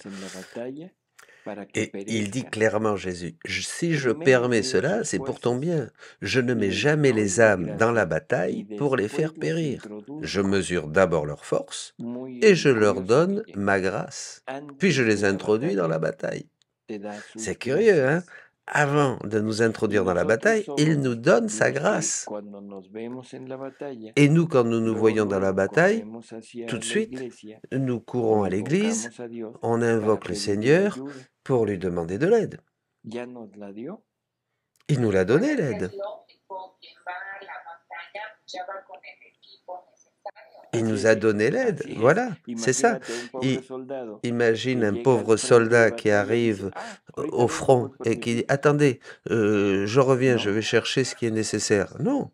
Et il dit clairement, Jésus, si je permets cela, c'est pour ton bien. Je ne mets jamais les âmes dans la bataille pour les faire périr. Je mesure d'abord leur force et je leur donne ma grâce. Puis je les introduis dans la bataille. C'est curieux, hein? avant de nous introduire dans la bataille, il nous donne sa grâce. Et nous, quand nous nous voyons dans la bataille, tout de suite, nous courons à l'église, on invoque le Seigneur pour lui demander de l'aide. Il nous l'a donné, l'aide. Il nous a donné l'aide, voilà, c'est ça. Imagine un pauvre soldat qui arrive au front et qui dit « Attendez, je reviens, je vais chercher ce qui est nécessaire. » Non,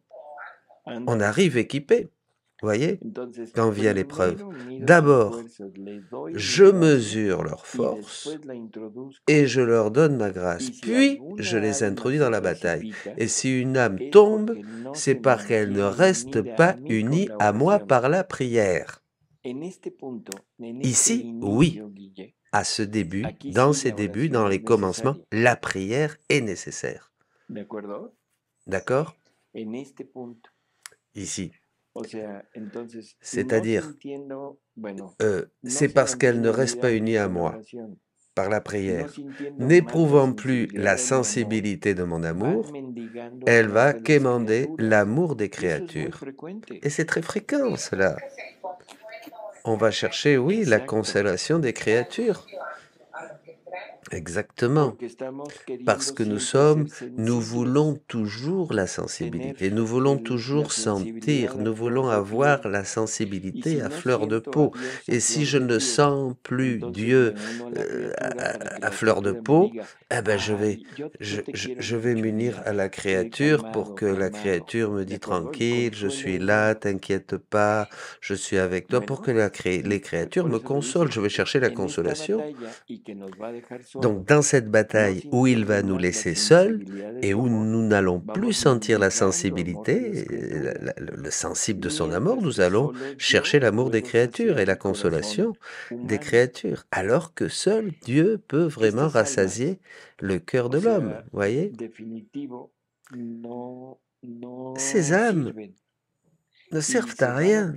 on arrive équipé, voyez, quand vient l'épreuve. D'abord, je mesure leurs forces et je leur donne ma grâce, puis je les introduis dans la bataille. Et si une âme tombe, c'est parce qu'elle ne reste pas unie à moi par la prière. Ici, oui, à ce début, dans ces débuts, dans les commencements, la prière est nécessaire. D'accord? Ici. C'est-à-dire, c'est parce qu'elle ne reste pas unie à moi par la prière, n'éprouvant plus la sensibilité de mon amour, elle va quémander l'amour des créatures. Et c'est très fréquent, cela. On va chercher, oui, la consolation des créatures. Exactement. Parce que nous voulons toujours la sensibilité, nous voulons toujours sentir, nous voulons avoir la sensibilité à fleur de peau. Et si je ne sens plus Dieu à fleur de peau, eh ben je vais m'unir à la créature pour que la créature me dise tranquille, je suis là, t'inquiète pas, je suis avec toi, pour que les créatures me consolent. Je vais chercher la consolation. Donc, dans cette bataille où il va nous laisser seuls et où nous n'allons plus sentir la sensibilité, le sensible de son amour, nous allons chercher l'amour des créatures et la consolation des créatures, alors que seul Dieu peut vraiment rassasier le cœur de l'homme, voyez? Ces âmes ne servent à rien.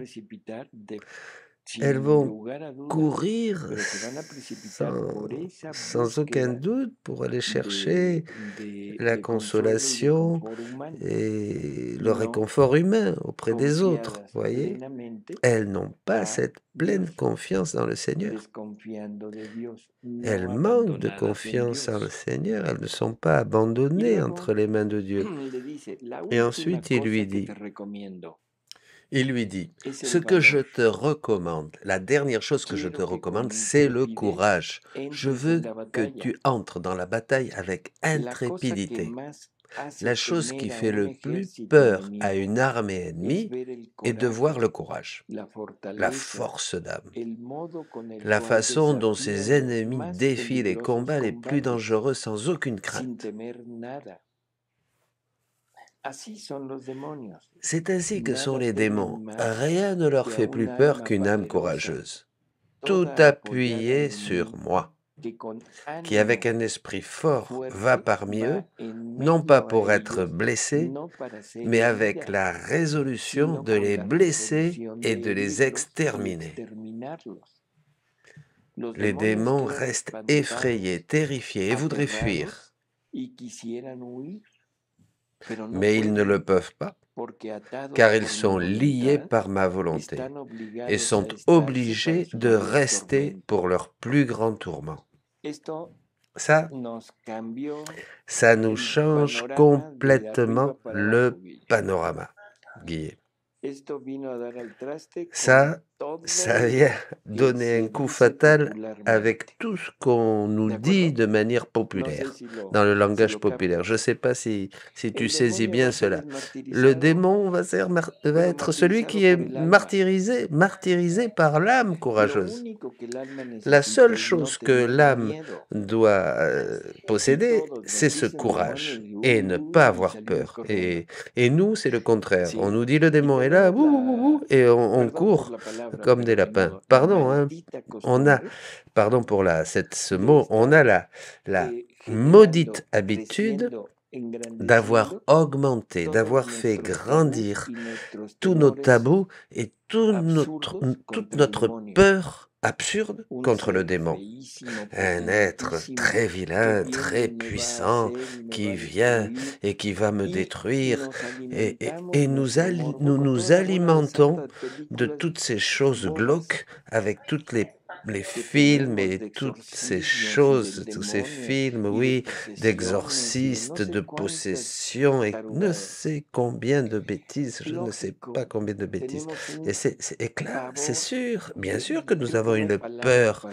Elles vont courir sans aucun doute pour aller chercher la consolation et le réconfort humain auprès des autres, voyez? Elles n'ont pas cette pleine confiance dans le Seigneur. Elles manquent de confiance en le Seigneur, elles ne sont pas abandonnées entre les mains de Dieu. Et ensuite, il lui dit, ce que je te recommande, la dernière chose que je te recommande, c'est le courage. Je veux que tu entres dans la bataille avec intrépidité. La chose qui fait le plus peur à une armée ennemie est de voir le courage, la force d'âme, la façon dont ses ennemis défient les combats les plus dangereux sans aucune crainte. C'est ainsi que sont les démons. Rien ne leur fait plus peur qu'une âme courageuse, tout appuyée sur moi, qui avec un esprit fort va parmi eux, non pas pour être blessé, mais avec la résolution de les blesser et de les exterminer. Les démons restent effrayés, terrifiés et voudraient fuir. Mais ils ne le peuvent pas, car ils sont liés par ma volonté et sont obligés de rester pour leur plus grand tourment. Ça nous change complètement le panorama, Guillet. Ça vient donner un coup fatal avec tout ce qu'on nous dit de manière populaire, dans le langage populaire. Je ne sais pas si tu saisis bien cela. Le démon va être celui qui est martyrisé par l'âme courageuse. La seule chose que l'âme doit posséder, c'est ce courage et ne pas avoir peur. Et nous, c'est le contraire. On nous dit le démon est là, et on court comme des lapins. Pardon, hein, pardon pour ce mot, on a la maudite habitude d'avoir augmenté, d'avoir fait grandir tous nos tabous et toute notre peur absurde contre le démon. Un être très vilain, très puissant, qui vient et qui va me détruire, et nous nous alimentons de toutes ces choses glauques avec les films et toutes ces choses, tous ces films, oui, d'exorcistes, de possession et ne sais combien de bêtises, je ne sais pas combien de bêtises. Et c'est sûr, bien sûr que nous avons une peur,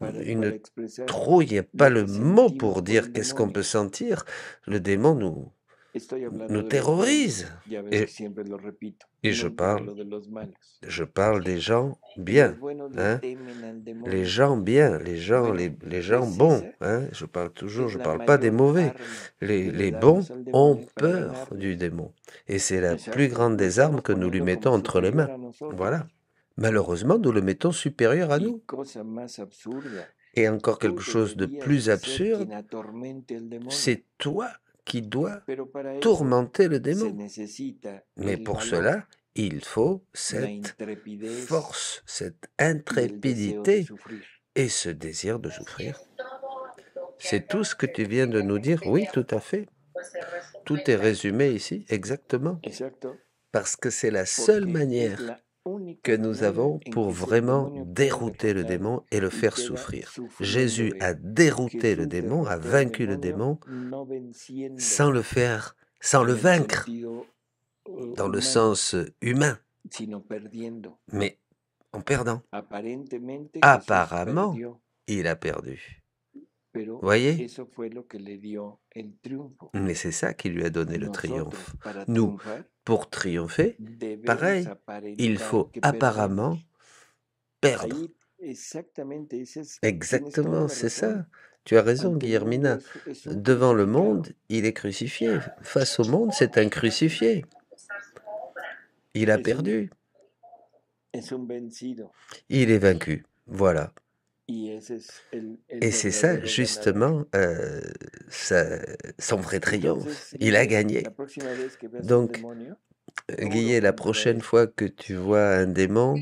une trouille, il n'y a pas le mot pour dire qu'est-ce qu'on peut sentir. Le démon nous terrorise. Et je parle des gens bien, hein? Les gens bien, les gens bons, hein? Je parle pas des mauvais. Les bons ont peur du démon. Et c'est la plus grande des armes que nous lui mettons entre les mains. Voilà. Malheureusement, nous le mettons supérieur à nous. Et encore quelque chose de plus absurde, c'est toi qui dois tourmenter le démon. Mais pour cela, il faut cette force, cette intrépidité et ce désir de souffrir. C'est tout ce que tu viens de nous dire. Oui, tout à fait. Tout est résumé ici, exactement. Parce que c'est la seule manière que nous avons pour vraiment dérouter le démon et le faire souffrir. Jésus a dérouté le démon, a vaincu le démon sans le vaincre dans le sens humain, mais en perdant. Apparemment, il a perdu. Voyez? Mais c'est ça qui lui a donné le triomphe. Nous, pour triompher, pareil, il faut apparemment perdre. Exactement, c'est ça. Tu as raison, Guillermina. Devant le monde, il est crucifié. Face au monde, c'est un crucifié. Il a perdu. Il est vaincu. Voilà. Et c'est ça, justement, son vrai triomphe. Il a gagné. Donc, Guillet, la prochaine fois que tu vois un démon,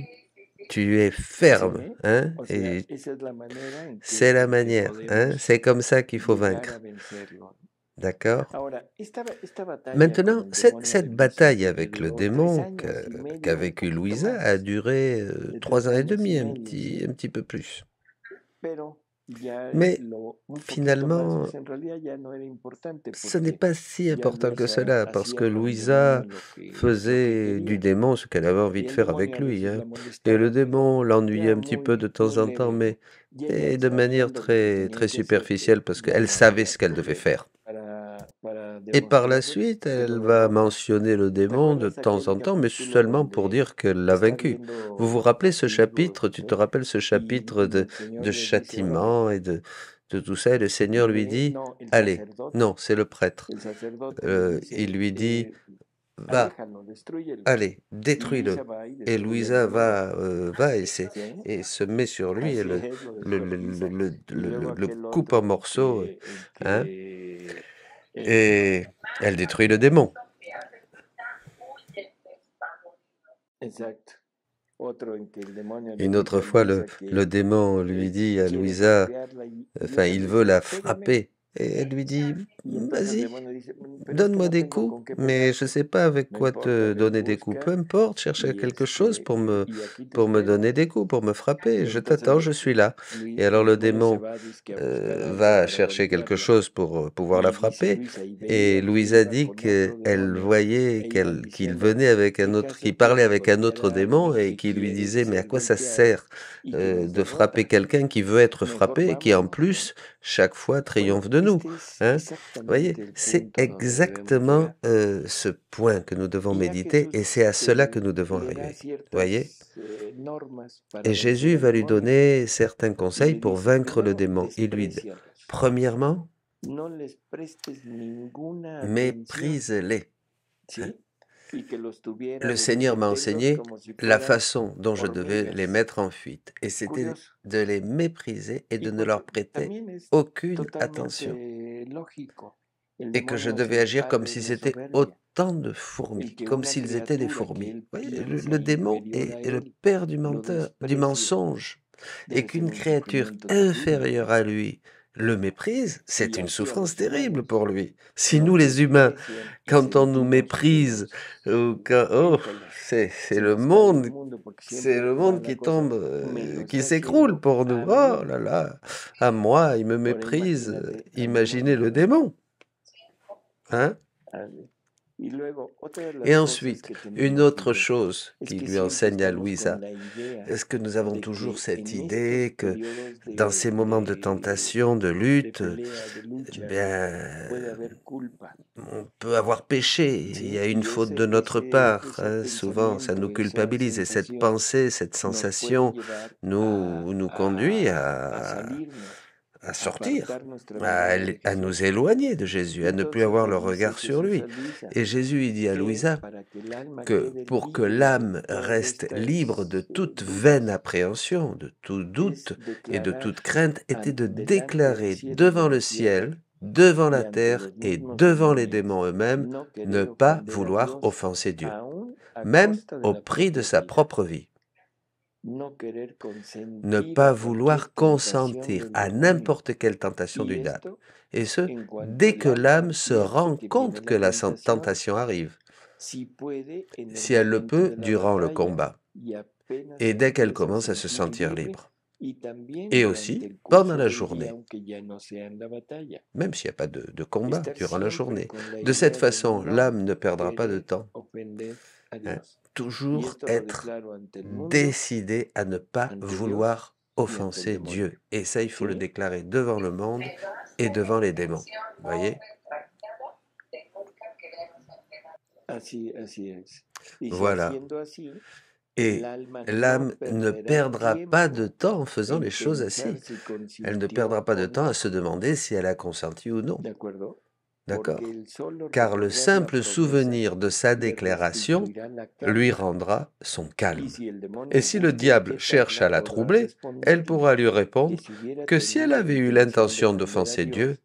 tu es ferme, hein, et c'est la manière, hein, c'est comme ça qu'il faut vaincre. D'accord? Maintenant, cette bataille avec le démon qu'a vécu Louisa a duré 3 ans et demi, un petit peu plus. Mais finalement, ce n'est pas si important que cela, parce que Louisa faisait du démon ce qu'elle avait envie de faire avec lui, hein. Et le démon l'ennuyait un petit peu de temps en temps, mais et de manière très, très superficielle, parce qu'elle savait ce qu'elle devait faire. Et par la suite, elle va mentionner le démon de temps en temps, mais seulement pour dire qu'elle l'a vaincu. Vous vous rappelez ce chapitre, tu te rappelles ce chapitre de châtiment et de tout ça, et le Seigneur lui dit, allez, non, c'est le prêtre. Il lui dit, va, allez, détruis-le. Et Louisa va et se met sur lui et le coupe en morceaux, hein, et elle détruit le démon. Une autre fois, le démon lui dit à Louisa, enfin, il veut la frapper. Et elle lui dit, vas-y, donne-moi des coups, mais je ne sais pas avec quoi te donner des coups. Peu importe, cherche quelque chose pour me donner des coups, pour me frapper. Je t'attends, je suis là. Et alors le démon va chercher quelque chose pour pouvoir la frapper. Et Louisa dit qu'elle voyait qu'il venait avec un autre, qu'il parlait avec un autre démon et qui lui disait, mais à quoi ça sert de frapper quelqu'un qui veut être frappé et qui en plus chaque fois triomphe de nous, hein? Vous voyez, c'est exactement ce point que nous devons méditer et c'est à cela que nous devons arriver. Vous voyez? Et Jésus va lui donner certains conseils pour vaincre le démon. Il lui dit, premièrement, méprise-les. Hein? Le Seigneur m'a enseigné la façon dont je devais les mettre en fuite, et c'était de les mépriser et de ne leur prêter aucune attention, et que je devais agir comme si c'était autant de fourmis, comme s'ils étaient des fourmis. Vous voyez, le démon est le père du mensonge. et qu'une créature inférieure à lui le méprise, c'est une souffrance terrible pour lui. Si nous, les humains, quand on nous méprise, oh, c'est le monde qui tombe, qui s'écroule pour nous. Oh là là, à moi, il me méprise. Imaginez le démon, hein? Et ensuite, une autre chose qu'il lui enseigne à Louisa, est-ce que nous avons toujours cette idée que dans ces moments de tentation, de lutte, on peut avoir péché, il y a une faute de notre part, hein, souvent ça nous culpabilise et cette pensée, cette sensation nous conduit à sortir, à nous éloigner de Jésus, à ne plus avoir le regard sur lui. Et Jésus, il dit à Louisa que pour que l'âme reste libre de toute vaine appréhension, de tout doute et de toute crainte, était de déclarer devant le ciel, devant la terre et devant les démons eux-mêmes, ne pas vouloir offenser Dieu, même au prix de sa propre vie. Ne pas vouloir consentir à n'importe quelle tentation du diable. Et ce, dès que l'âme se rend compte que la tentation arrive, si elle le peut, durant le combat, et dès qu'elle commence à se sentir libre. Et aussi pendant la journée, même s'il n'y a pas de combat durant la journée. De cette façon, l'âme ne perdra pas de temps. Hein? Toujours être décidé à ne pas vouloir offenser Dieu. Et ça, il faut le déclarer devant le monde et devant les démons. Vous voyez? Voilà. Et l'âme ne perdra pas de temps en faisant les choses ainsi. Elle ne perdra pas de temps à se demander si elle a consenti ou non. D'accord? Car le simple souvenir de sa déclaration lui rendra son calme. Et si le diable cherche à la troubler, elle pourra lui répondre que si elle avait eu l'intention d'offenser Dieu,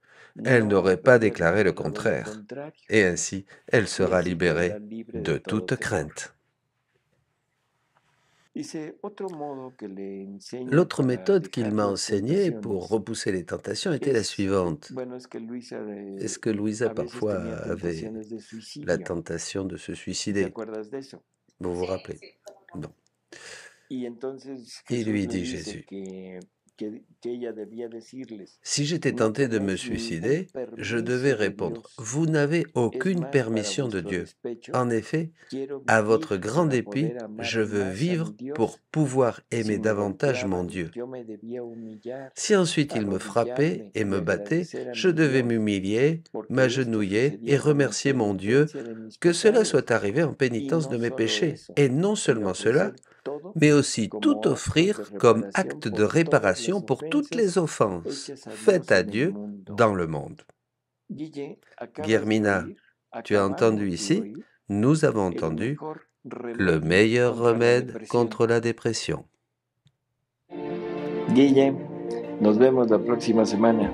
elle n'aurait pas déclaré le contraire. Et ainsi, elle sera libérée de toute crainte. L'autre méthode qu'il m'a enseignée pour repousser les tentations était la suivante. Est-ce que Louisa parfois avait la tentation de se suicider? Vous vous rappelez? Non. Il lui dit Jésus, si j'étais tenté de me suicider, je devais répondre, vous n'avez aucune permission de Dieu. En effet, à votre grand dépit, je veux vivre pour pouvoir aimer davantage mon Dieu. Si ensuite il me frappait et me battait, je devais m'humilier, m'agenouiller et remercier mon Dieu que cela soit arrivé en pénitence de mes péchés. Et non seulement cela, mais aussi tout offrir comme acte de réparation pour toutes les offenses faites à Dieu dans le monde. Guillermina, tu as entendu ici? Nous avons entendu le meilleur remède contre la dépression. Guille, nos vemos la próxima semana.